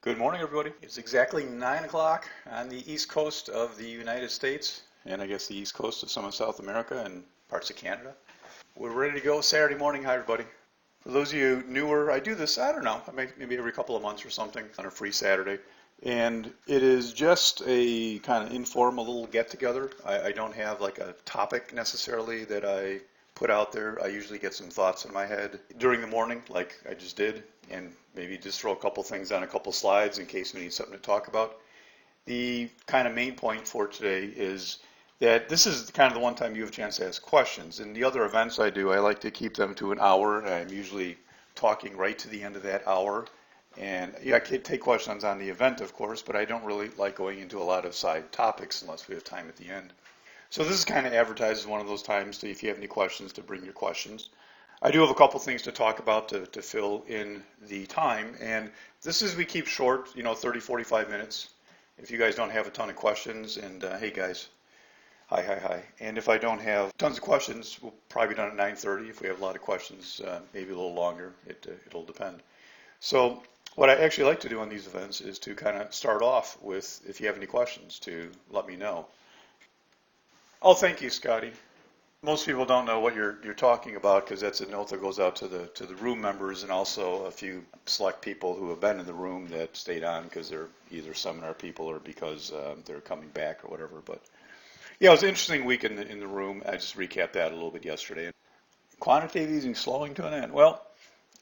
Good morning, everybody. It's exactly 9 o'clock on the east coast of the United States, and I guess the east coast of some of South America and parts of Canada. We're ready to go Saturday morning. Hi, everybody. For those of you newer, I do this, I don't know, maybe every couple of months or something on a free Saturday. And it is just a kind of informal little get-together. I don't have like a topic necessarily that I put out there. I usually get some thoughts in my head during the morning, like I just did, and maybe just throw a couple things on a couple slides in case we need something to talk about. The kind of main point for today is that this is kind of the one time you have a chance to ask questions. In the other events I do, I like to keep them to an hour. I'm usually talking right to the end of that hour. And yeah, I can take questions on the event, of course, but I don't really like going into a lot of side topics unless we have time at the end. So this is kind of advertised as one of those times to, if you have any questions, to bring your questions. I do have a couple things to talk about to fill in the time, and this is, we keep short, 30, 45 minutes. If you guys don't have a ton of questions, and hey guys, hi. And if I don't have tons of questions, we'll probably be done at 9:30. If we have a lot of questions, maybe a little longer, it'll depend. So what I actually like to do on these events is to kind of start off with, if you have any questions, to let me know. Oh, thank you, Scotty. Most people don't know what you're talking about because that's a note that goes out to the room members and also a few select people who have been in the room that stayed on because they're either seminar people or because they're coming back or whatever. But yeah, it was an interesting week in the room. I just recapped that a little bit yesterday. Quantitative easing slowing to an end. Well,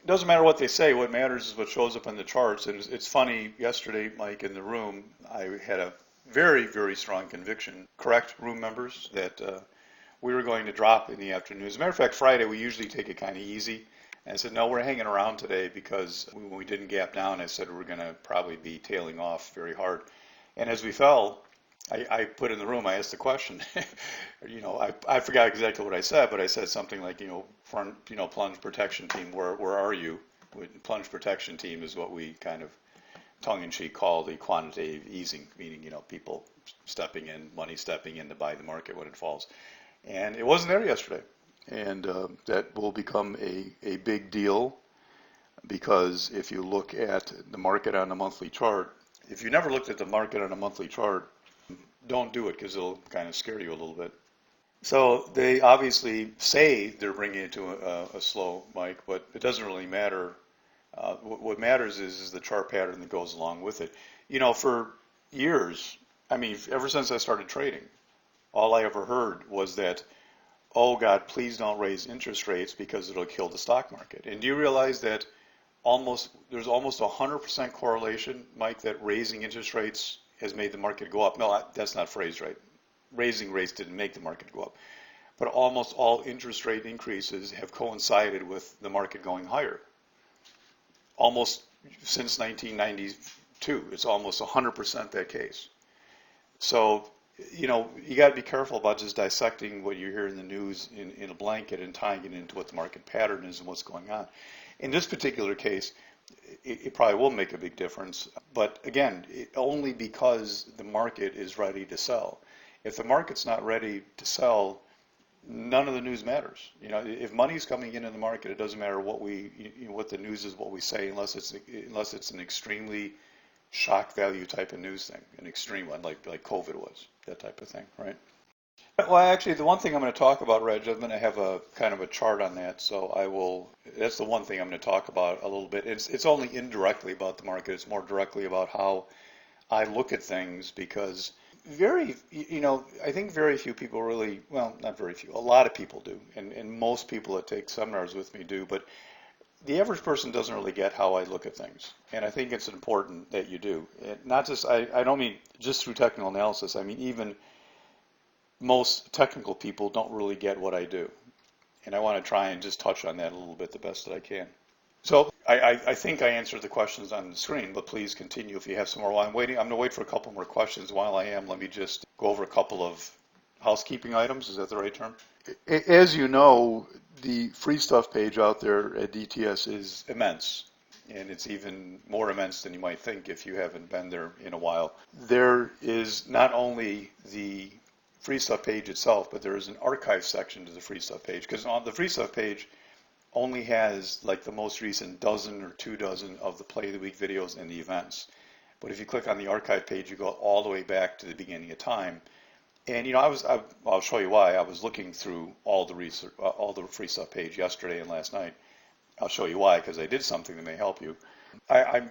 it doesn't matter what they say. What matters is what shows up in the charts. And it's funny, yesterday, Mike, in the room, I had a very, very strong conviction, correct, room members, that we were going to drop in the afternoon. As a matter of fact, Friday, we usually take it kind of easy. And I said, no, we're hanging around today because when we didn't gap down, I said we're going to probably be tailing off very hard. And as we fell, I put in the room, I asked the question, I forgot exactly what I said, but I said something like, plunge protection team, where are you? Plunge protection team is what we kind of tongue-in-cheek call the quantitative easing, meaning, people stepping in, money stepping in to buy the market when it falls. And it wasn't there yesterday. And that will become a big deal because if you look at the market on a monthly chart, if you never looked at the market on a monthly chart, don't do it because it'll kind of scare you a little bit. So they obviously say they're bringing it to a slow, Mike, but it doesn't really matter. What matters is the chart pattern that goes along with it. For years, ever since I started trading, all I ever heard was that, oh God, please don't raise interest rates because it'll kill the stock market. And do you realize that there's almost 100% correlation, Mike, that raising interest rates has made the market go up? No, that's not phrased right. Raising rates didn't make the market go up. But almost all interest rate increases have coincided with the market going higher. Almost since 1992, it's almost 100% that case. So, you got to be careful about just dissecting what you hear in the news in a blanket and tying it into what the market pattern is and what's going on. In this particular case, it probably will make a big difference. But again, only because the market is ready to sell. If the market's not ready to sell, none of the news matters. If money's coming in the market, it doesn't matter what the news is, what we say, unless it's an extremely shock value type of news thing, an extreme one, like COVID was, that type of thing, right? Well, actually, the one thing I'm going to talk about, Reg, I'm going to have a kind of a chart on that, so that's the one thing I'm going to talk about a little bit. It's only indirectly about the market. It's more directly about how I look at things because I think very few people really, well, not very few, a lot of people do, and most people that take seminars with me do, but the average person doesn't really get how I look at things. And I think it's important that you do. Not just, I don't mean just through technical analysis, I mean even most technical people don't really get what I do. And I want to try and just touch on that a little bit the best that I can. So I think I answered the questions on the screen, but please continue if you have some more. While I'm waiting, I'm going to wait for a couple more questions. While I am, let me just go over a couple of housekeeping items. Is that the right term? As you know, the free stuff page out there at DTS is immense. And it's even more immense than you might think if you haven't been there in a while. There is not only the free stuff page itself, but there is an archive section to the free stuff page. Because on the free stuff page only has like the most recent dozen or 2 dozen of the play of the week videos and the events. But if you click on the archive page, you go all the way back to the beginning of time. And I'll show you why. I was looking through all the research, all the free stuff page yesterday and last night. I'll show you why, because I did something that may help you. I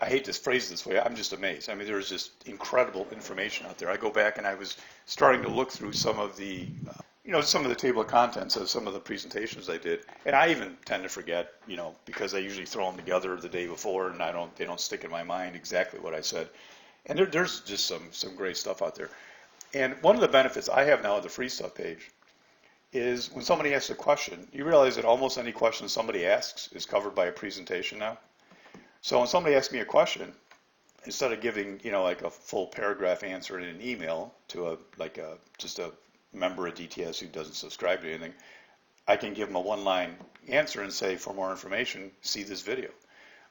hate to phrase this way. I'm just amazed. I mean, there's just incredible information out there. I go back and I was starting to look through some of the, some of the table of contents of some of the presentations I did, and I even tend to forget, because I usually throw them together the day before, and they don't stick in my mind exactly what I said. And there's just some great stuff out there. And one of the benefits I have now of the free stuff page is when somebody asks a question, you realize that almost any question somebody asks is covered by a presentation now. So when somebody asks me a question, instead of giving, like a full paragraph answer in an email to just a member of DTS who doesn't subscribe to anything, I can give them a one-line answer and say, for more information, see this video.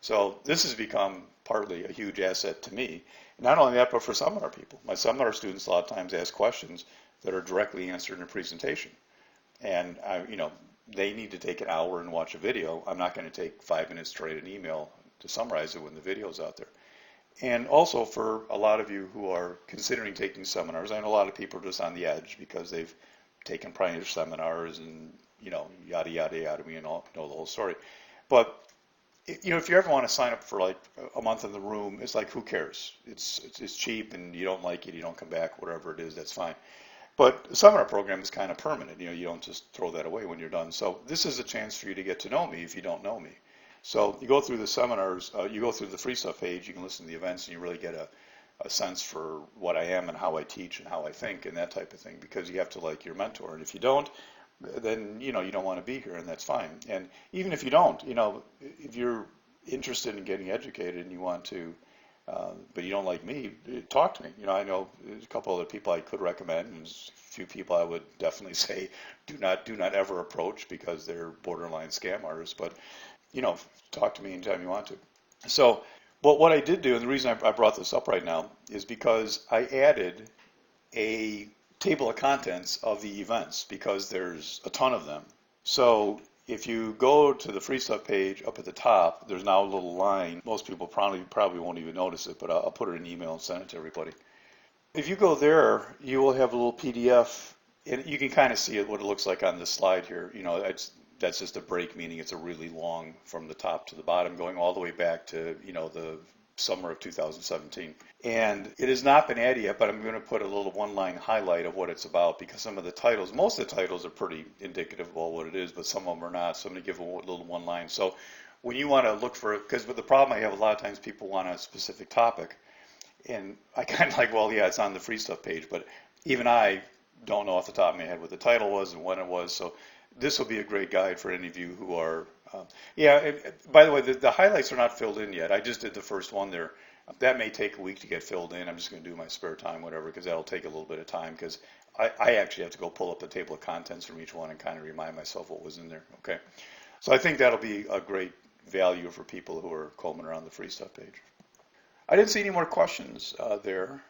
So this has become partly a huge asset to me. Not only that, but for seminar people. My seminar students a lot of times ask questions that are directly answered in a presentation. And they need to take an hour and watch a video. I'm not going to take 5 minutes to write an email to summarize it when the video's out there. And also for a lot of you who are considering taking seminars, I know a lot of people are just on the edge because they've taken prior seminars and, yada, yada, yada, we know the whole story. But, if you ever want to sign up for like a month in the room, it's like, who cares? It's cheap, and you don't like it, you don't come back, whatever it is, that's fine. But the seminar program is kind of permanent. You don't just throw that away when you're done. So this is a chance for you to get to know me if you don't know me. So you go through the seminars, you go through the free stuff page, you can listen to the events, and you really get a sense for what I am and how I teach and how I think and that type of thing, because you have to like your mentor. And if you don't, then you don't want to be here, and that's fine. And even if you don't, if you're interested in getting educated and you want to, but you don't like me, talk to me. I know there's a couple other people I could recommend, and there's a few people I would definitely say do not ever approach because they're borderline scam artists. But talk to me anytime you want to. So, but what I did do, and the reason I brought this up right now, is because I added a table of contents of the events, because there's a ton of them. So if you go to the free stuff page up at the top, there's now a little line. Most people probably won't even notice it, but I'll put it in an email and send it to everybody. If you go there, you will have a little PDF, and you can kind of see what it looks like on this slide here. That's just a break, meaning it's a really long from the top to the bottom, going all the way back to the summer of 2017. And it has not been added yet, but I'm going to put a little one-line highlight of what it's about, because some of the titles, most of the titles are pretty indicative of what it is, but some of them are not. So I'm going to give a little one line. So when you want to look for it, because with the problem I have, a lot of times people want a specific topic, and I kind of like, well, yeah, it's on the free stuff page, but even I don't know off the top of my head what the title was and when it was. So this will be a great guide for any of you who are, by the way, the highlights are not filled in yet. I just did the first one there. That may take a week to get filled in. I'm just going to do my spare time, whatever, because that'll take a little bit of time, because I actually have to go pull up the table of contents from each one and kind of remind myself what was in there, okay? So I think that'll be a great value for people who are combing around the free stuff page. I didn't see any more questions there,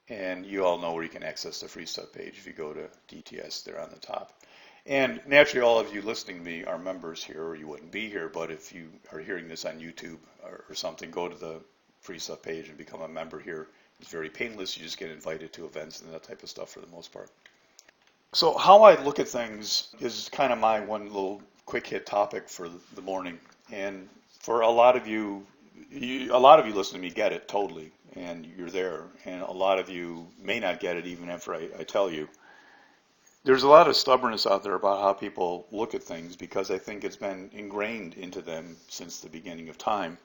and you all know where you can access the free stuff page if you go to DTS there on the top. And naturally, all of you listening to me are members here, or you wouldn't be here, but if you are hearing this on YouTube or something, go to the free stuff page and become a member here. It's very painless. You just get invited to events and that type of stuff for the most part. So how I look at things is kind of my one little quick hit topic for the morning. And for a lot of you listen to me get it totally, and you're there. And a lot of you may not get it even after I tell you. There's a lot of stubbornness out there about how people look at things, because I think it's been ingrained into them since the beginning of time,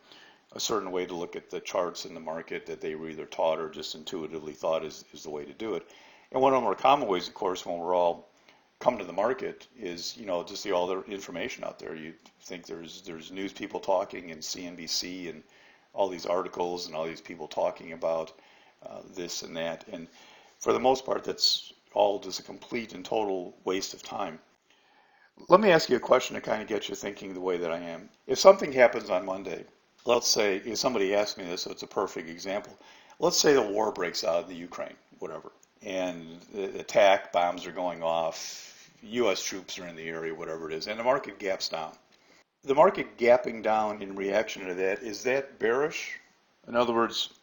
a certain way to look at the charts in the market that they were either taught or just intuitively thought is the way to do it. And one of the more common ways, of course, when we're all come to the market is, just all the information out there. You think there's news people talking and CNBC and all these articles and all these people talking about this and that. And for the most part, that's all just a complete and total waste of time. Let me ask you a question to kind of get you thinking the way that I am. If something happens on Monday, let's say, if somebody asked me this, so it's a perfect example. Let's say the war breaks out in the Ukraine, whatever, and the attack, bombs are going off, U.S. troops are in the area, whatever it is, and the market gaps down. The market gapping down in reaction to that, is that bearish? In other words,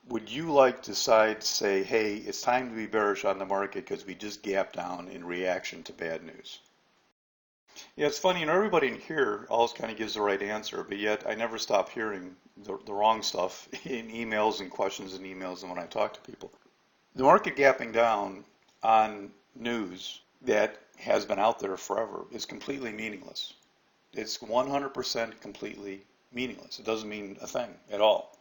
would you like to say, hey, it's time to be bearish on the market because we just gapped down in reaction to bad news? Yeah, it's funny, everybody in here always kind of gives the right answer, but yet I never stop hearing the wrong stuff in emails and questions and emails and when I talk to people. The market gapping down on news that has been out there forever is completely meaningless. It's 100% completely meaningless. It doesn't mean a thing at all.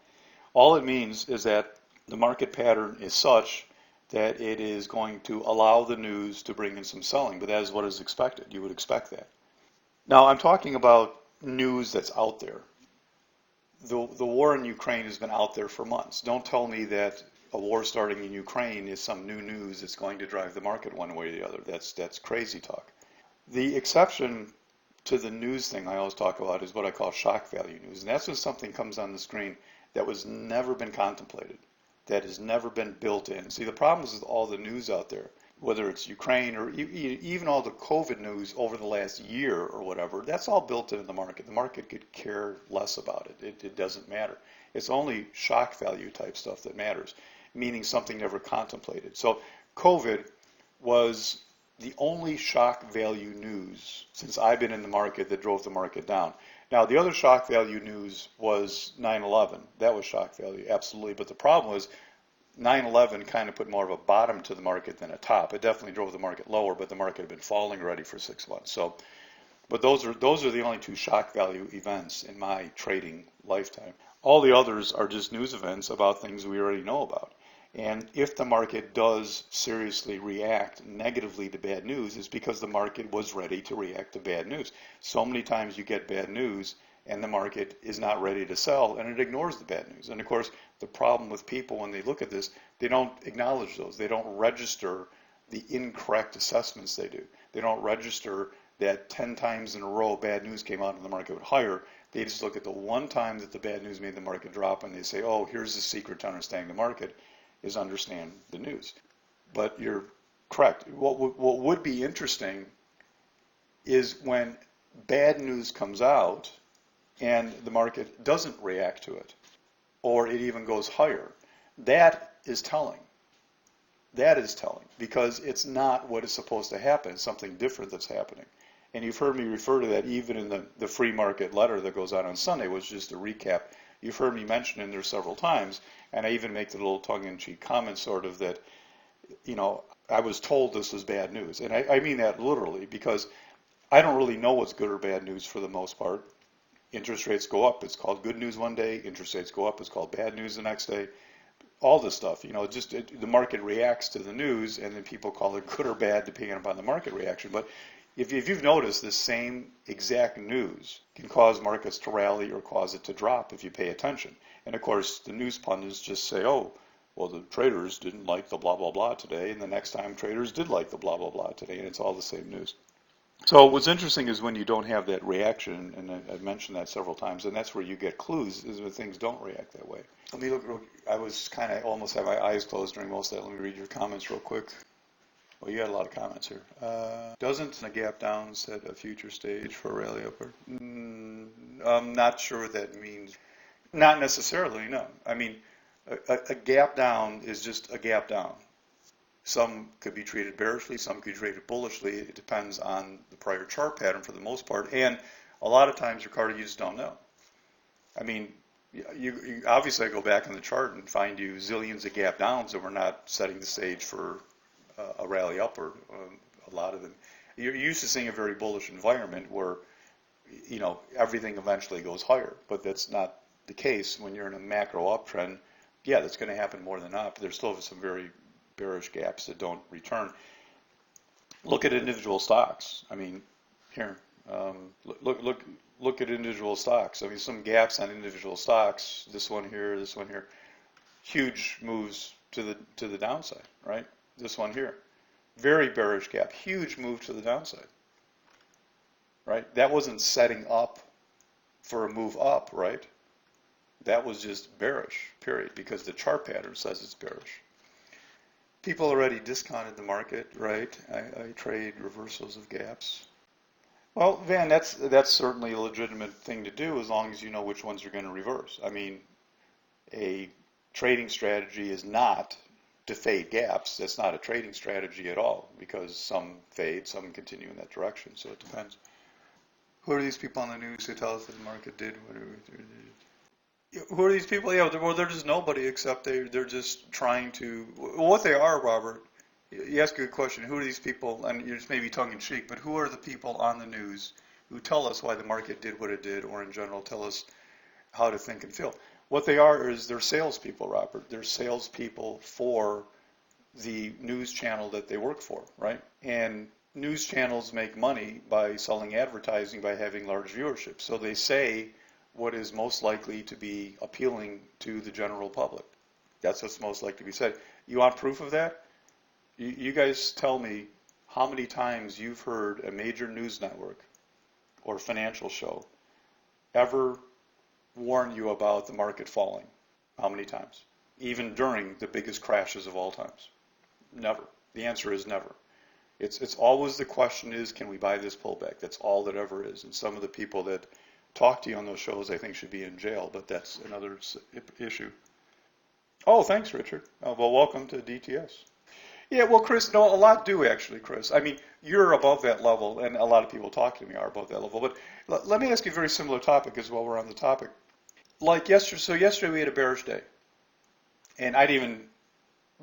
All it means is that the market pattern is such that it is going to allow the news to bring in some selling, but that is what is expected. You would expect that. Now, I'm talking about news that's out there. The war in Ukraine has been out there for months. Don't tell me that a war starting in Ukraine is some new news that's going to drive the market one way or the other. That's crazy talk. The exception to the news thing I always talk about is what I call shock value news. And that's when something comes on the screen that was never been contemplated, that has never been built in. See, the problem is with all the news out there, whether it's Ukraine or even all the COVID news over the last year or whatever, that's all built into the market. The market could care less about it. It doesn't matter. It's only shock value type stuff that matters, meaning something never contemplated. So COVID was the only shock value news since I've been in the market that drove the market down. Now, the other shock value news was 9/11. That was shock value, absolutely. But the problem was 9/11 kind of put more of a bottom to the market than a top. It definitely drove the market lower, but the market had been falling already for 6 months. So, but those are the only two shock value events in my trading lifetime. All the others are just news events about things we already know about. And if the market does seriously react negatively to bad news, it's because the market was ready to react to bad news. So many times you get bad news and the market is not ready to sell and it ignores the bad news. And of course, the problem with people when they look at this, they don't acknowledge those. They don't register the incorrect assessments they do. They don't register that 10 times in a row bad news came out and the market would higher. They just look at the one time that the bad news made the market drop and they say, oh, here's the secret to understanding the market is understand the news. But you're correct. What would be interesting is when bad news comes out and the market doesn't react to it, or it even goes higher. That is telling. That is telling because it's not what is supposed to happen. It's something different that's happening. And you've heard me refer to that even in the free market letter that goes out on Sunday, which is just a recap. You've heard me mention in there several times, and I even make the little tongue-in-cheek comment sort of that, I was told this was bad news. And I mean that literally because I don't really know what's good or bad news for the most part. Interest rates go up, it's called good news one day. Interest rates go up, it's called bad news the next day. All this stuff, the market reacts to the news, and then people call it good or bad depending upon the market reaction. But if you've noticed, the same exact news can cause markets to rally or cause it to drop if you pay attention. And of course, the news pundits just say, oh, well, the traders didn't like the blah, blah, blah today, and the next time traders did like the blah, blah, blah today, and it's all the same news. So what's interesting is when you don't have that reaction, and I've mentioned that several times, and that's where you get clues, is when things don't react that way. Let me look, I was kind of almost have my eyes closed during most of that. Let me read your comments real quick. Well, you had a lot of comments here. Doesn't a gap down set a future stage for a rally upward? I'm not sure what that means. Not necessarily, no. I mean, a gap down is just a gap down. Some could be treated bearishly, some could be treated bullishly. It depends on the prior chart pattern for the most part. And a lot of times, Ricardo, you just don't know. I mean, you obviously I go back in the chart and find you zillions of gap downs, and we're not setting the stage for a rally upward. A lot of them. You're used to seeing a very bullish environment where, everything eventually goes higher. But that's not the case when you're in a macro uptrend. Yeah, that's going to happen more than not. But there's still some very bearish gaps that don't return. Look at individual stocks. I mean, here, look at individual stocks. I mean, some gaps on individual stocks. This one here, huge moves to the downside, right? This one here, very bearish gap, huge move to the downside, right? That wasn't setting up for a move up, right? That was just bearish, period, because the chart pattern says it's bearish. People already discounted the market, right? I trade reversals of gaps. Well, Van, that's certainly a legitimate thing to do as long as you know which ones you're going to reverse. I mean, a trading strategy is not to fade gaps. That's not a trading strategy at all because some fade, some continue in that direction. So it depends. Who are these people on the news who tell us that the market did whatever? Who are these people? Yeah, well, they're just nobody except they're just trying to. What they are, Robert. You ask a good question. Who are these people? And you're just maybe tongue in cheek, but who are the people on the news who tell us why the market did what it did, or in general tell us how to think and feel? What they are is they're salespeople, Robert. They're salespeople for the news channel that they work for, right? And news channels make money by selling advertising by having large viewership. So they say what is most likely to be appealing to the general public. That's what's most likely to be said. You want proof of that? You guys tell me how many times you've heard a major news network or financial show ever warn you about the market falling. How many times? Even during the biggest crashes of all times. Never. The answer is never. It's always the question is, can we buy this pullback? That's all that ever is. And some of the people that talk to you on those shows, I think, should be in jail, but that's another issue. Oh, thanks, Richard. Well, welcome to DTS. Yeah, well, Chris, no, a lot do actually, Chris. I mean, you're above that level, and a lot of people talking to me are above that level. But let me ask you a very similar topic as well. We're on the topic. Like yesterday, so yesterday we had a bearish day, and I didn't even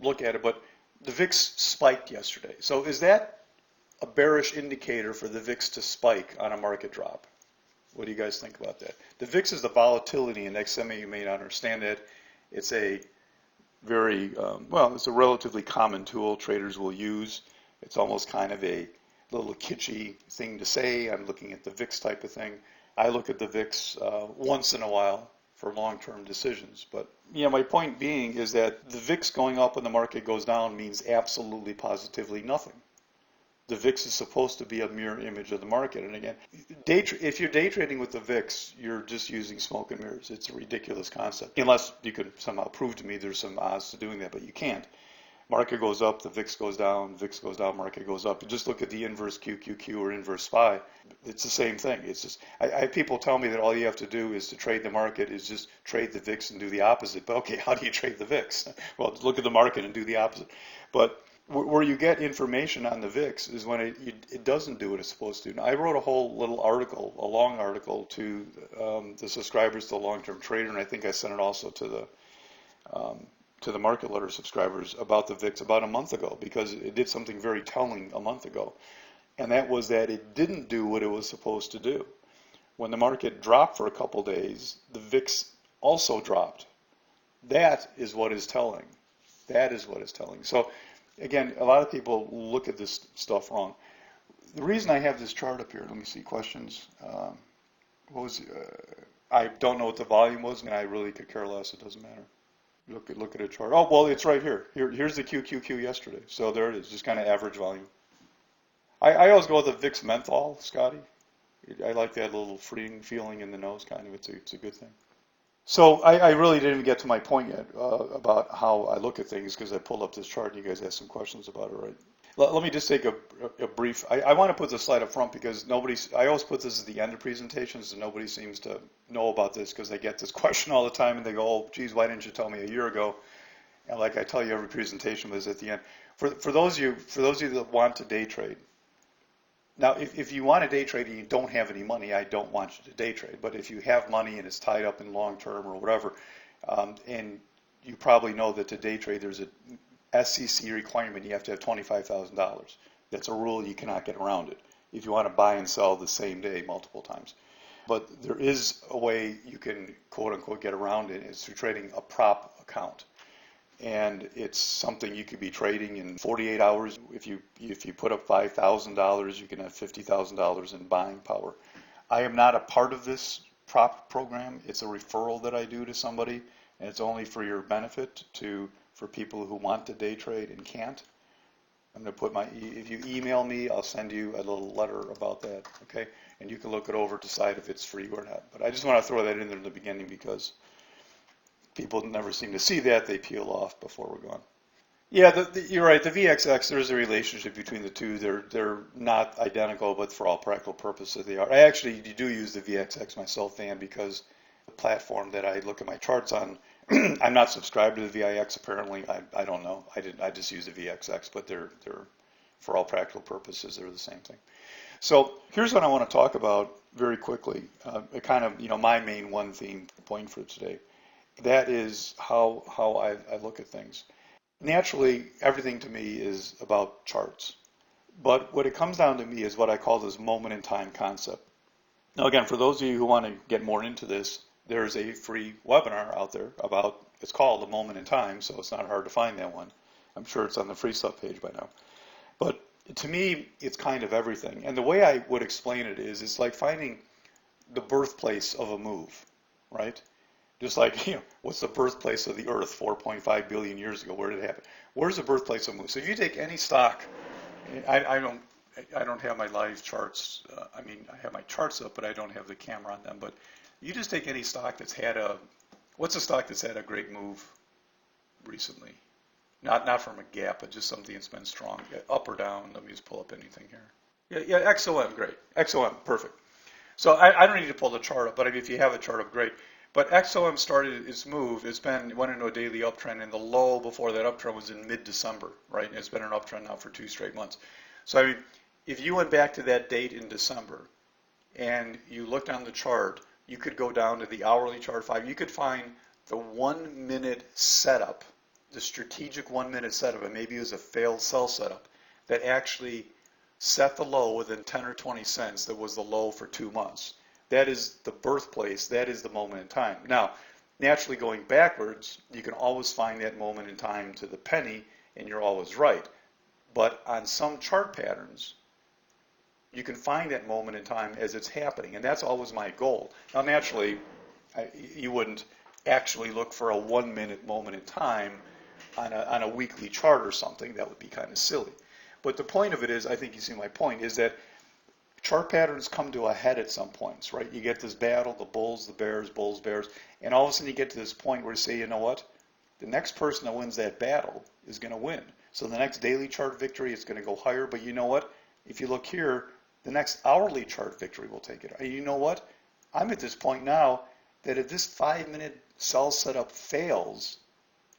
look at it, but the VIX spiked yesterday. So is that a bearish indicator for the VIX to spike on a market drop? What do you guys think about that? The VIX is the volatility index. Some of you may not understand that. It's a very, it's a relatively common tool traders will use. It's almost kind of a little kitschy thing to say. I'm looking at the VIX type of thing. I look at the VIX once in a while for long-term decisions. But yeah, my point being is that the VIX going up when the market goes down means absolutely positively nothing. The VIX is supposed to be a mirror image of the market. And again, if you're day trading with the VIX, you're just using smoke and mirrors. It's a ridiculous concept. Unless you could somehow prove to me there's some odds to doing that, but you can't. Market goes up, the VIX goes down, market goes up. You just look at the inverse QQQ or inverse SPY. It's the same thing. It's just I have people tell me that all you have to do is to trade the market is just trade the VIX and do the opposite. But okay, how do you trade the VIX? Well, look at the market and do the opposite. But where you get information on the VIX is when it doesn't do what it's supposed to. Now, I wrote a whole little article, a long article to the subscribers to the Long-Term Trader, and I think I sent it also to the Market Letter subscribers about the VIX about a month ago, because it did something very telling a month ago, and that was that it didn't do what it was supposed to do. When the market dropped for a couple days, the VIX also dropped. That is what is telling. That is what is telling. So again, a lot of people look at this stuff wrong. The reason I have this chart up here, let me see, questions. I don't know what the volume was, and I really could care less. It doesn't matter. Look at a chart. Oh, well, it's right here. Here's the QQQ yesterday. So there it is, just kind of average volume. I always go with the VIX menthol, Scotty. I like that little freeing feeling in the nose, kind of. It's a good thing. So I really didn't even get to my point yet about how I look at things, because I pulled up this chart and you guys asked some questions about it, right? Let me just take a brief. I want to put this slide up front because I always put this at the end of presentations, and nobody seems to know about this because they get this question all the time and they go, oh, geez, why didn't you tell me a year ago? And like I tell you every presentation was at the end. For those of you that want to day trade, now, if you want to day trade and you don't have any money, I don't want you to day trade. But if you have money and it's tied up in long term or whatever, and you probably know that to day trade there's a SEC requirement, you have to have $25,000. That's a rule, you cannot get around it if you want to buy and sell the same day multiple times. But there is a way you can, quote unquote, get around it. It's through trading a prop account. And it's something you could be trading in 48 hours. If you put up $5,000, you can have $50,000 in buying power. I am not a part of this prop program. It's a referral that I do to somebody, and it's only for your benefit for people who want to day trade and can't. I'm going to put if you email me, I'll send you a little letter about that, okay? And you can look it over, decide if it's for you or not. But I just want to throw that in there in the beginning because people never seem to see that. They peel off before we're gone. Yeah, you're right. The VXX, there's a relationship between the two. They're not identical, but for all practical purposes, they are. I actually do use the VXX myself, Dan, because the platform that I look at my charts on I'm not subscribed to the VIX apparently. I don't know. I just use the VXX, but they're for all practical purposes they're the same thing. So here's what I want to talk about very quickly. Kind of my main one theme point for today. That is how I look at things. Naturally, everything to me is about charts. But what it comes down to me is what I call this moment in time concept. Now again, for those of you who want to get more into this, there's a free webinar out there about, it's called A Moment in Time, so it's not hard to find that one. I'm sure it's on the free stuff page by now. But to me, it's kind of everything. And the way I would explain it is, it's like finding the birthplace of a move, right? Just like, what's the birthplace of the Earth 4.5 billion years ago? Where did it happen? Where's the birthplace of a move? So if you take any stock, I don't have my live charts. I have my charts up, but I don't have the camera on them. But you just take any stock that's had what's a stock that's had a great move recently? Not from a gap, but just something that's been strong, up or down. Let me just pull up anything here. Yeah, XOM, great. XOM, perfect. So I don't need to pull the chart up, but if you have a chart up, great. But XOM started its move. Went into a daily uptrend, and the low before that uptrend was in mid-December, right? And it's been an uptrend now for 2 straight months. So if you went back to that date in December, and you looked on the chart, you could go down to the hourly chart 5. You could find the 1 minute setup, the strategic 1 minute setup, and maybe it was a failed sell setup, that actually set the low within 10 or 20 cents that was the low for 2 months. That is the birthplace, that is the moment in time. Now, naturally going backwards, you can always find that moment in time to the penny, and you're always right. But on some chart patterns, you can find that moment in time as it's happening, and that's always my goal. Now, naturally, you wouldn't actually look for a 1 minute moment in time on a weekly chart or something. That would be kind of silly. But the point of it is, I think you see my point, is that chart patterns come to a head at some points, right? You get this battle, the bulls, the bears, bulls, bears, and all of a sudden you get to this point where you say, you know what? The next person that wins that battle is going to win. So the next daily chart victory is going to go higher, but you know what? If you look here, the next hourly chart victory will take it. And you know what? I'm at this point now that if this 5 minute sell setup fails,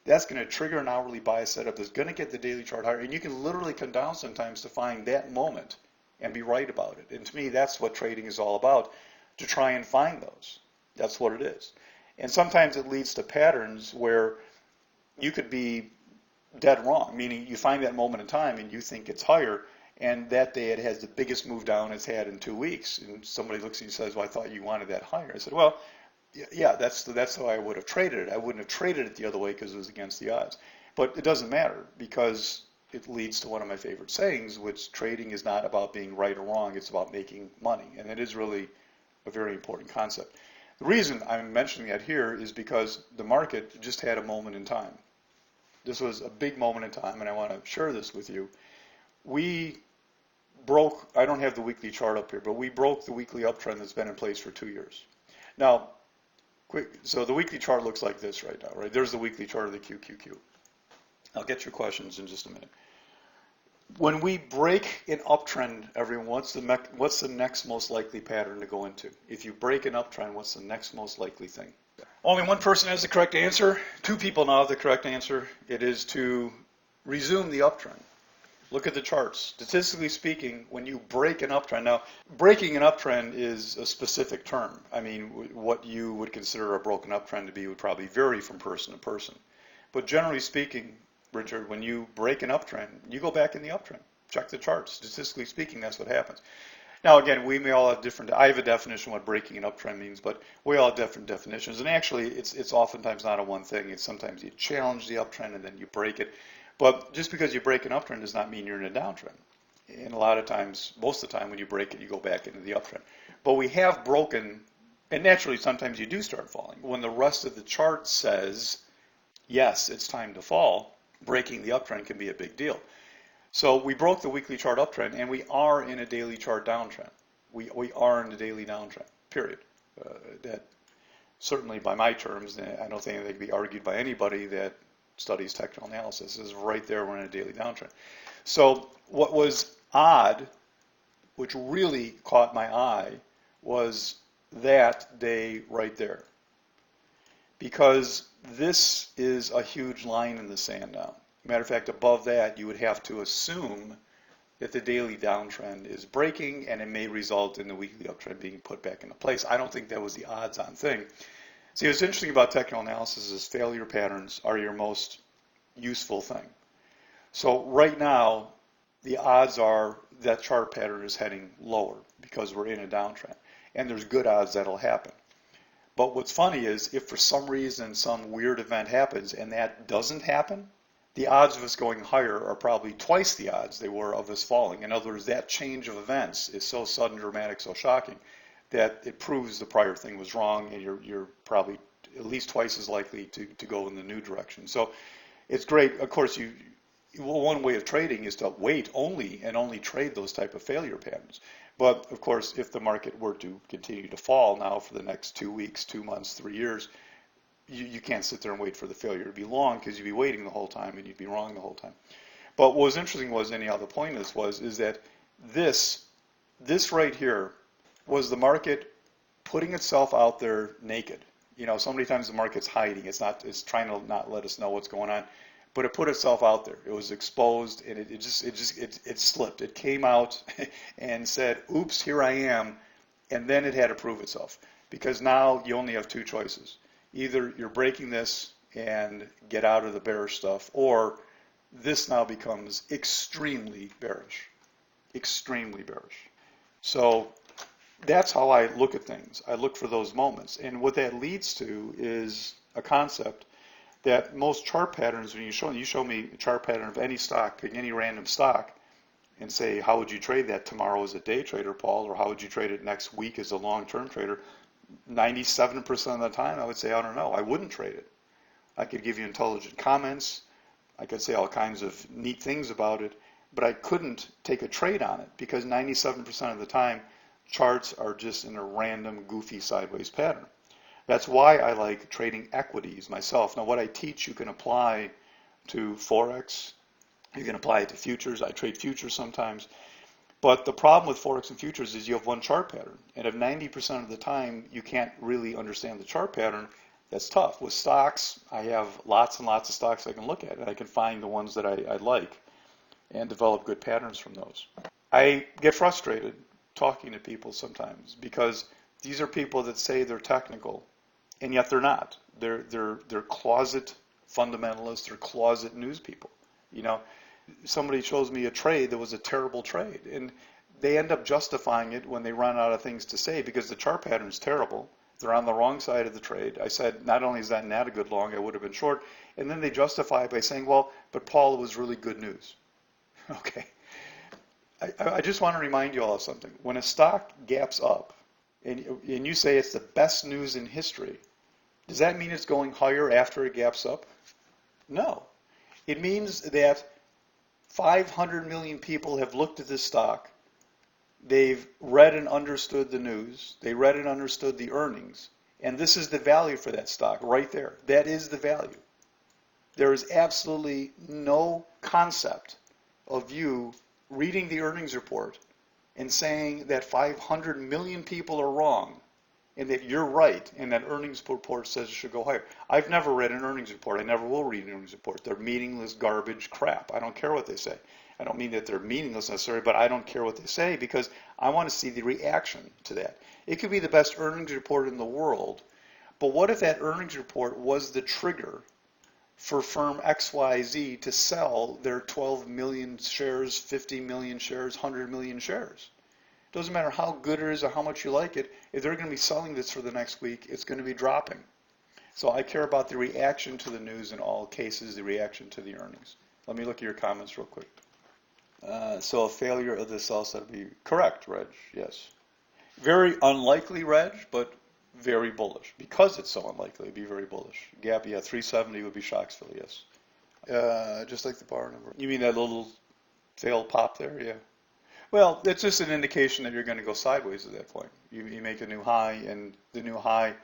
that's going to trigger an hourly buy setup that's going to get the daily chart higher. And you can literally come down sometimes to find that moment and be right about it. And to me, that's what trading is all about, to try and find those. That's what it is. And sometimes it leads to patterns where you could be dead wrong, meaning you find that moment in time and you think it's higher, and that day it has the biggest move down it's had in 2 weeks. And somebody looks at you and says, well, I thought you wanted that higher. I said, well, yeah, that's how I would have traded it. I wouldn't have traded it the other way because it was against the odds. But it doesn't matter, because it leads to one of my favorite sayings, which trading is not about being right or wrong, it's about making money. And it is really a very important concept. The reason I'm mentioning that here is because the market just had a moment in time. This was a big moment in time, and I want to share this with you. We broke, I don't have the weekly chart up here, but we broke the weekly uptrend that's been in place for 2 years. Now, so the weekly chart looks like this right now, right? There's the weekly chart of the QQQ. I'll get your questions in just a minute. When we break an uptrend, everyone, what's the next most likely pattern to go into? If you break an uptrend, what's the next most likely thing? Only one person has the correct answer. 2 people now have the correct answer. It is to resume the uptrend. Look at the charts. Statistically speaking, when you break an uptrend, now breaking an uptrend is a specific term. I mean, what you would consider a broken uptrend to be would probably vary from person to person. But generally speaking, Richard, when you break an uptrend, you go back in the uptrend. Check the charts. Statistically speaking, that's what happens. Now, again, we may all have different, I have a definition of what breaking an uptrend means, but we all have different definitions. And actually, it's oftentimes not a one thing. It's sometimes you challenge the uptrend and then you break it. But just because you break an uptrend does not mean you're in a downtrend. And a lot of times, most of the time when you break it, you go back into the uptrend. But we have broken, and naturally sometimes you do start falling. When the rest of the chart says, yes, it's time to fall, breaking the uptrend can be a big deal. So we broke the weekly chart uptrend, and we are in a daily chart downtrend. We are in a daily downtrend, period. That certainly by my terms, I don't think they can be argued by anybody that studies technical analysis, is right there, we're in a daily downtrend. So what was odd, which really caught my eye, was that day right there. because this is a huge line in the sand now. Matter of fact, above that, you would have to assume that the daily downtrend is breaking and it may result in the weekly uptrend being put back into place. I don't think that was the odds-on thing. See, what's interesting about technical analysis is failure patterns are your most useful thing. So right now, the odds are that chart pattern is heading lower because we're in a downtrend. And there's good odds that'll happen. But what's funny is if for some reason some weird event happens and that doesn't happen, the odds of us going higher are probably twice the odds they were of us falling. In other words, that change of events is so sudden, dramatic, so shocking that it proves the prior thing was wrong, and you're probably at least twice as likely to go in the new direction. So it's great. Of course, one way of trading is to wait only and only trade those type of failure patterns. But of course, if the market were to continue to fall now for the next 2 weeks, 2 months, 3 years, you can't sit there and wait for the failure to be long, because you'd be waiting the whole time and you'd be wrong the whole time. But what was interesting was, anyhow, the point of this is that this right here was the market putting itself out there naked. You know, so many times the market's hiding. It's trying to not let us know what's going on. But it put itself out there. It was exposed, and it slipped. It came out and said, "Oops, here I am," and then it had to prove itself, because now you only have two choices. Either you're breaking this and get out of the bearish stuff, or this now becomes extremely bearish. Extremely bearish. So that's how I look at things. I look for those moments. And what that leads to is a concept that most chart patterns, when you show me a chart pattern of any stock, pick any random stock, and say, how would you trade that tomorrow as a day trader, Paul, or how would you trade it next week as a long-term trader? 97% of the time, I would say, I don't know. I wouldn't trade it. I could give you intelligent comments. I could say all kinds of neat things about it, but I couldn't take a trade on it, because 97% of the time, charts are just in a random, goofy, sideways pattern. That's why I like trading equities myself. Now, what I teach you can apply to Forex. You can apply it to futures. I trade futures sometimes. But the problem with Forex and futures is you have one chart pattern. And if 90% of the time you can't really understand the chart pattern, that's tough. With stocks, I have lots and lots of stocks I can look at, and I can find the ones that I like and develop good patterns from those. I get frustrated talking to people sometimes, because these are people that say they're technical, and yet they're not. They're closet fundamentalists. They're closet news people. You know, somebody shows me a trade that was a terrible trade, and they end up justifying it when they run out of things to say, because the chart pattern is terrible. They're on the wrong side of the trade. I said, not only is that not a good long, I would have been short. And then they justify it by saying, well, but Paul, it was really good news. Okay. I just want to remind you all of something. When a stock gaps up, and you say it's the best news in history, does that mean it's going higher after it gaps up? No. It means that 500 million people have looked at this stock. They've read and understood the news. They read and understood the earnings. And this is the value for that stock right there. That is the value. There is absolutely no concept of you reading the earnings report and saying that 500 million people are wrong and that you're right and that earnings report says it should go higher. I've never read an earnings report. I never will read an earnings report. They're meaningless garbage crap. I don't care what they say. I don't mean that they're meaningless necessarily, but I don't care what they say, because I want to see the reaction to that. It could be the best earnings report in the world, but what if that earnings report was the trigger for firm XYZ to sell their 12 million shares, 50 million shares, 100 million shares? It doesn't matter how good it is or how much you like it. If they're going to be selling this for the next week, it's going to be dropping. So I care about the reaction to the news in all cases, the reaction to the earnings. Let me look at your comments real quick. So a failure of the sell side would be correct, Reg, yes. Very unlikely, Reg, but very bullish. Because it's so unlikely, it'd be very bullish. Gap, yeah, 370 would be Shocksville, yes. Just like the bar number. You mean that little failed pop there? Yeah. Well, it's just an indication that you're going to go sideways at that point. You make a new high, and the new high,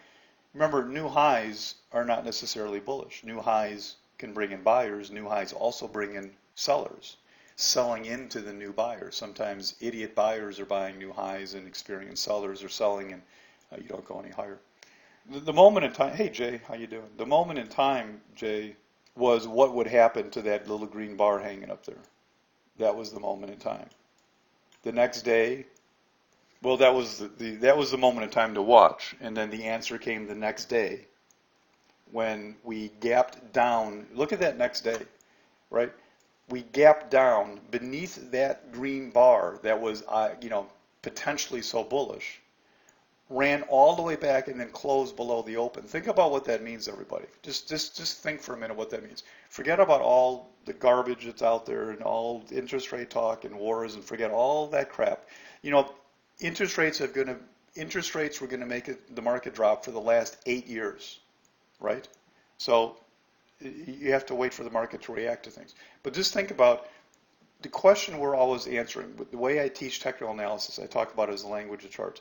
remember, new highs are not necessarily bullish. New highs can bring in buyers. New highs also bring in sellers, selling into the new buyers. Sometimes idiot buyers are buying new highs, and experienced sellers are selling, and you don't go any higher. The moment in time, hey Jay, how you doing? The moment in time, Jay, was what would happen to that little green bar hanging up there. That was the moment in time. The next day, well, that was the moment in time to watch, and then the answer came the next day when we gapped down. Look at that next day, right? We gapped down beneath that green bar that was, potentially so bullish, ran all the way back and then closed below the open. Think about what that means, everybody. Just think for a minute what that means. Forget about all the garbage that's out there and all interest rate talk and wars, and forget all that crap. You know, interest rates were going to make the market drop for the last 8 years, right? So you have to wait for the market to react to things. But just think about the question we're always answering. The way I teach technical analysis, I talk about it as a language of charts,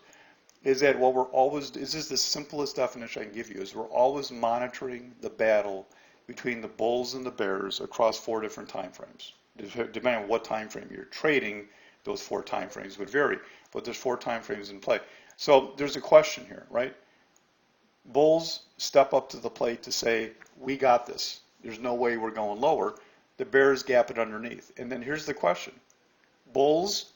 is that what we're always, this is the simplest definition I can give you, is we're always monitoring the battle between the bulls and the bears across 4 different time frames. Depending on what time frame you're trading, those 4 time frames would vary, but there's 4 time frames in play. So there's a question here, right? Bulls step up to the plate to say, we got this. There's no way we're going lower. The bears gap it underneath. And then here's the question. Bulls,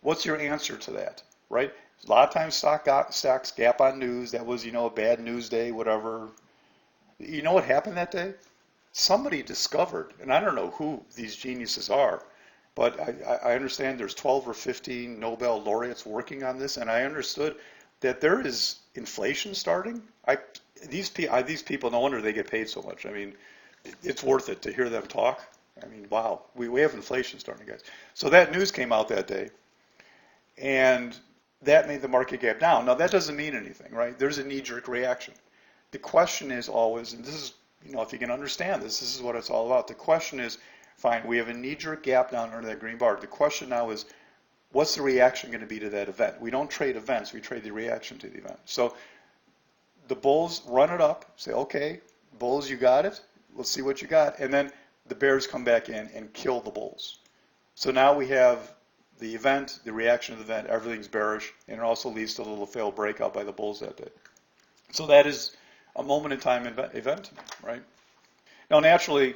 what's your answer to that, right? A lot of times stocks gap on news. That was, a bad news day, whatever. You know what happened that day? Somebody discovered, and I don't know who these geniuses are, but I understand there's 12 or 15 Nobel laureates working on this, and I understood that there is inflation starting. These people, no wonder they get paid so much. I mean, it's worth it to hear them talk. I mean, wow, we have inflation starting, guys. So that news came out that day, and that made the market gap down. Now, that doesn't mean anything, right? There's a knee-jerk reaction. The question is always, and this is, if you can understand this is what it's all about. The question is, fine, we have a knee-jerk gap down under that green bar. The question now is, what's the reaction going to be to that event? We don't trade events, we trade the reaction to the event. So the bulls run it up, say, okay, bulls, you got it. Let's see what you got. And then the bears come back in and kill the bulls. So now we have the event, the reaction to the event, everything's bearish, and it also leads to a little failed breakout by the bulls that day. So that is a moment in time event, right? Now, naturally,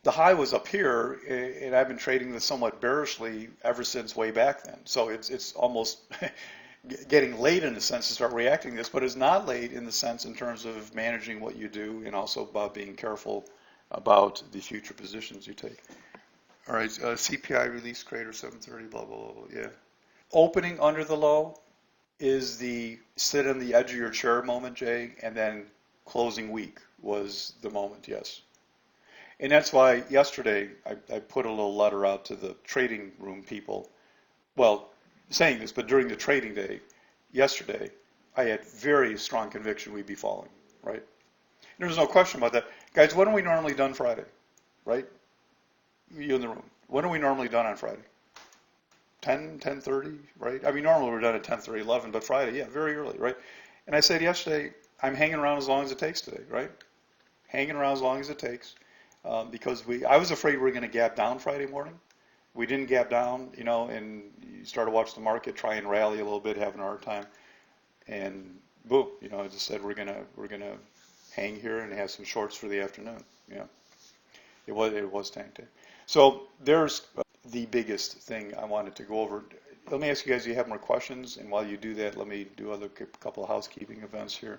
the high was up here, and I've been trading this somewhat bearishly ever since way back then. So it's almost getting late in a sense to start reacting to this, but it's not late in the sense in terms of managing what you do and also about being careful about the future positions you take. All right, CPI release crater 730, blah, blah, blah, blah, yeah. Opening under the low is the sit on the edge of your chair moment, Jay, and then closing weak was the moment, yes. And that's why yesterday I put a little letter out to the trading room people, well, saying this, but during the trading day yesterday, I had very strong conviction we'd be falling, right? There was no question about that. Guys, when are we normally done Friday, right? You in the room. When are we normally done on Friday? 10:30, right? I mean, normally we're done at 10:30, 11, but Friday, yeah, very early, right? And I said yesterday, I'm hanging around as long as it takes today, right? Hanging around as long as it takes, because I was afraid we were going to gap down Friday morning. We didn't gap down, and you started to watch the market try and rally a little bit, having a hard time, and boom, I just said we're gonna hang here and have some shorts for the afternoon. It was tank day. So there's the biggest thing I wanted to go over. Let me ask you guys, do you have more questions? And while you do that, let me do a couple of housekeeping events here.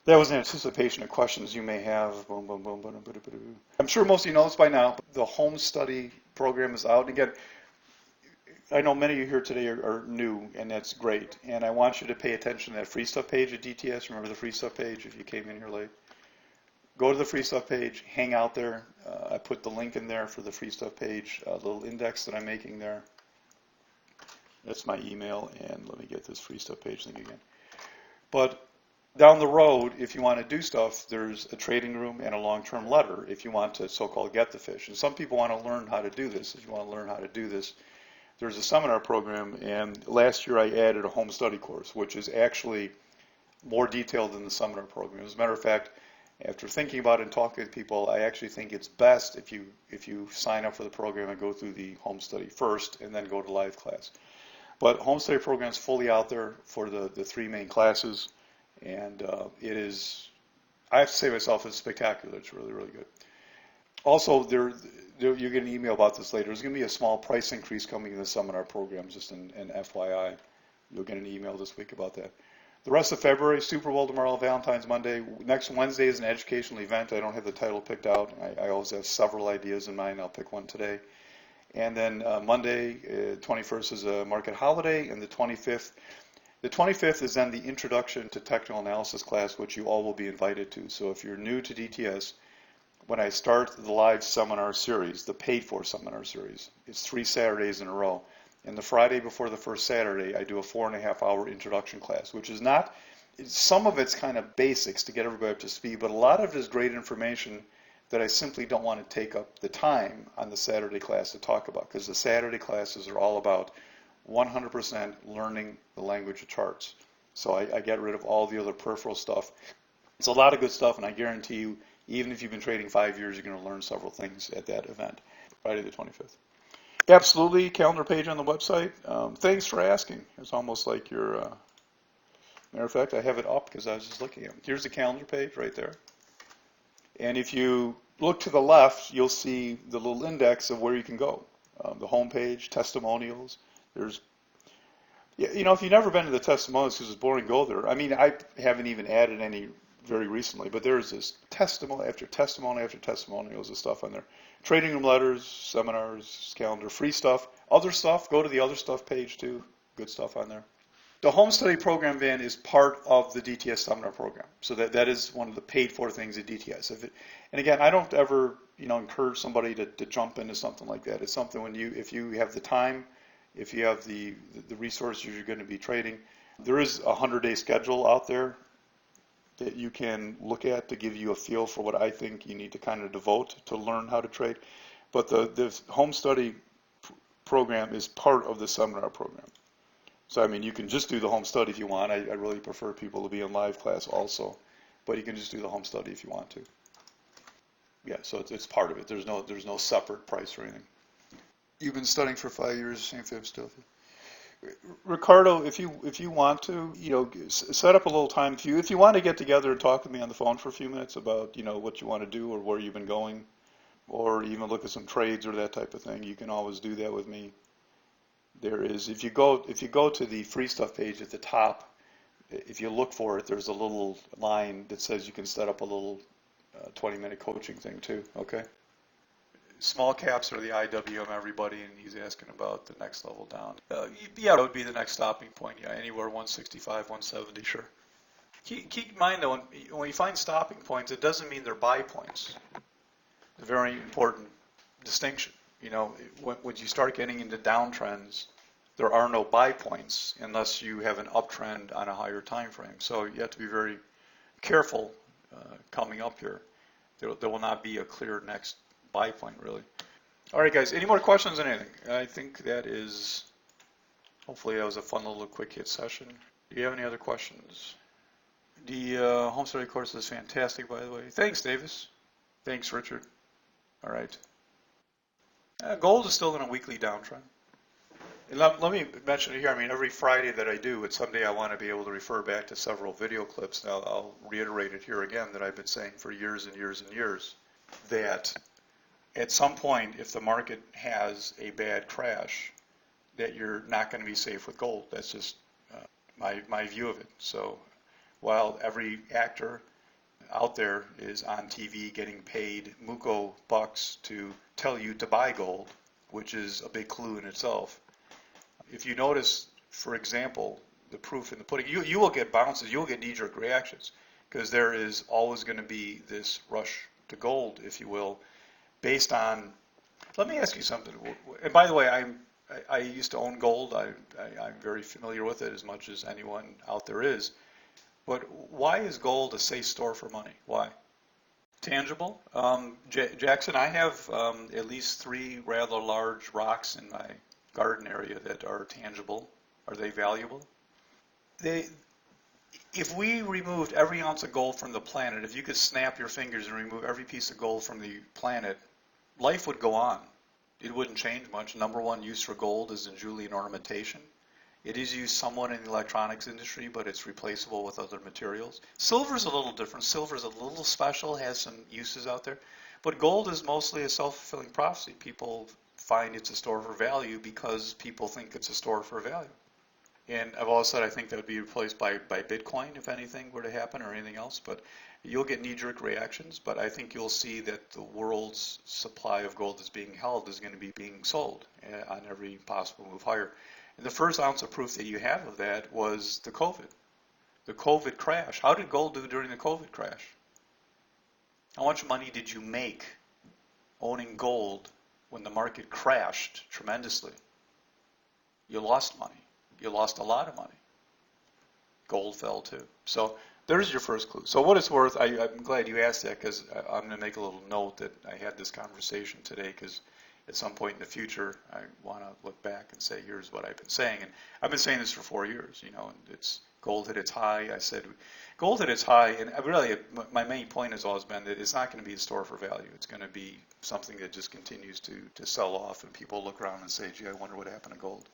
That was in anticipation of questions you may have. Boom, boom, boom, boom, boom, boom. I'm sure most of you know this by now. The home study program is out. And again, I know many of you here today are new, and that's great. And I want you to pay attention to that free stuff page at DTS. Remember the free stuff page if you came in here late? Go to the free stuff page, hang out there. I put the link in there for the free stuff page, a little index that I'm making there. That's my email, and let me get this free stuff page thing again. But down the road, if you want to do stuff, there's a trading room and a long-term letter if you want to so-called get the fish. And some people want to learn how to do this. If you want to learn how to do this, there's a seminar program, and last year I added a home study course, which is actually more detailed than the seminar program. As a matter of fact, after thinking about it and talking to people, I actually think it's best if you sign up for the program and go through the home study first and then go to live class. But home study program is fully out there for the 3 main classes, And it is, I have to say myself, it's spectacular. It's really, really good. Also, you'll get an email about this later. There's going to be a small price increase coming in the seminar program, just an FYI. You'll get an email this week about that. The rest of February, Super Bowl tomorrow, Valentine's Monday. Next Wednesday is an educational event. I don't have the title picked out. I always have several ideas in mind. I'll pick one today. And then Monday, 21st is a market holiday, and the 25th. The 25th is then the Introduction to Technical Analysis class, which you all will be invited to. So if you're new to DTS, when I start the live seminar series, the paid-for seminar series, it's 3 Saturdays in a row. And the Friday before the first Saturday, I do a 4.5-hour introduction class, which is not, some of it's kind of basics to get everybody up to speed, but a lot of it is great information that I simply don't want to take up the time on the Saturday class to talk about, because the Saturday classes are all about 100% learning the language of charts. So I get rid of all the other peripheral stuff. It's a lot of good stuff, and I guarantee you, even if you've been trading 5 years, you're going to learn several things at that event, Friday the 25th. Absolutely, calendar page on the website. Thanks for asking. It's almost like you're, matter of fact, I have it up because I was just looking at it. Here's the calendar page right there. And if you look to the left, you'll see the little index of where you can go. The home page, testimonials. There's, you know, if you've never been to the testimonials because it's boring, go there. I mean, I haven't even added any very recently, but there's this testimony after testimony after testimonials of stuff on there. Trading room letters, seminars, calendar, free stuff. Other stuff, go to the other stuff page too. Good stuff on there. The home study program van is part of the DTS seminar program. So that is one of the paid for things at DTS. And again, I don't ever encourage somebody to jump into something like that. It's something if you have the time, if you have the resources you're going to be trading. There is a 100-day schedule out there that you can look at to give you a feel for what I think you need to kind of devote to learn how to trade. But the home study program is part of the seminar program. So, I mean, you can just do the home study if you want. I really prefer people to be in live class also. But you can just do the home study if you want to. Yeah, so it's part of it. There's no separate price or anything. You've been studying for 5 years, same thing still. Ricardo, if you want to, set up a little time. If you want to get together and talk with me on the phone for a few minutes about, what you want to do or where you've been going, or even look at some trades or that type of thing, you can always do that with me. There is, if you go to the free stuff page at the top, if you look for it, there's a little line that says you can set up a little 20-minute coaching thing too. Okay. Small caps are the IWM, everybody, and he's asking about the next level down. Yeah, that would be the next stopping point. Yeah, anywhere 165, 170, sure. Keep in mind, though, when you find stopping points, it doesn't mean they're buy points. It's a very important distinction. When you start getting into downtrends, there are no buy points unless you have an uptrend on a higher time frame. So you have to be very careful coming up here. There will not be a clear next buy point, really. All right, guys, any more questions on anything? I think hopefully that was a fun little quick hit session. Do you have any other questions? The home study course is fantastic, by the way. Thanks, Davis. Thanks, Richard. All right. Gold is still in a weekly downtrend. And let me mention it here. I mean, every Friday that I do, it's someday I want to be able to refer back to several video clips. Now, I'll reiterate it here again that I've been saying for years and years and years that at some point, if the market has a bad crash, that you're not going to be safe with gold. That's just my view of it. So while every actor out there is on TV getting paid muco bucks to tell you to buy gold, which is a big clue in itself, if you notice, for example, the proof in the pudding, you will get bounces, you will get knee-jerk reactions, because there is always going to be this rush to gold, if you will, based on, let me ask you something. And by the way, I used to own gold. I'm very familiar with it as much as anyone out there is. But why is gold a safe store for money? Why? Tangible? Jackson, I have at least 3 rather large rocks in my garden area that are tangible. Are they valuable? If we removed every ounce of gold from the planet, if you could snap your fingers and remove every piece of gold from the planet, life would go on. It wouldn't change much. Number one use for gold is in jewelry and ornamentation. It is used somewhat in the electronics industry, but it's replaceable with other materials. Silver is a little different. Silver is a little special, has some uses out there. But gold is mostly a self-fulfilling prophecy. People find it's a store for value because people think it's a store for value. And I've always said I think that would be replaced by Bitcoin if anything were to happen or anything else. But you'll get knee-jerk reactions. But I think you'll see that the world's supply of gold that's being held is going to be being sold on every possible move higher. And the first ounce of proof that you have of that was the COVID crash. How did gold do during the COVID crash? How much money did you make owning gold when the market crashed tremendously? You lost money. You lost a lot of money. Gold fell too. So there's your first clue. So what it's worth, I'm glad you asked that because I'm going to make a little note that I had this conversation today because at some point in the future I want to look back and say here's what I've been saying. And I've been saying this for 4 years, you know, and it's gold hit its high. I said gold hit its high, and really my main point has always been that it's not going to be a store for value. It's going to be something that just continues to sell off, and people look around and say, gee, I wonder what happened to gold.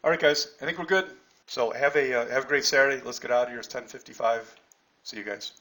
All right, guys, I think we're good. So have a great Saturday. Let's get out of here. It's 10:55. See you guys.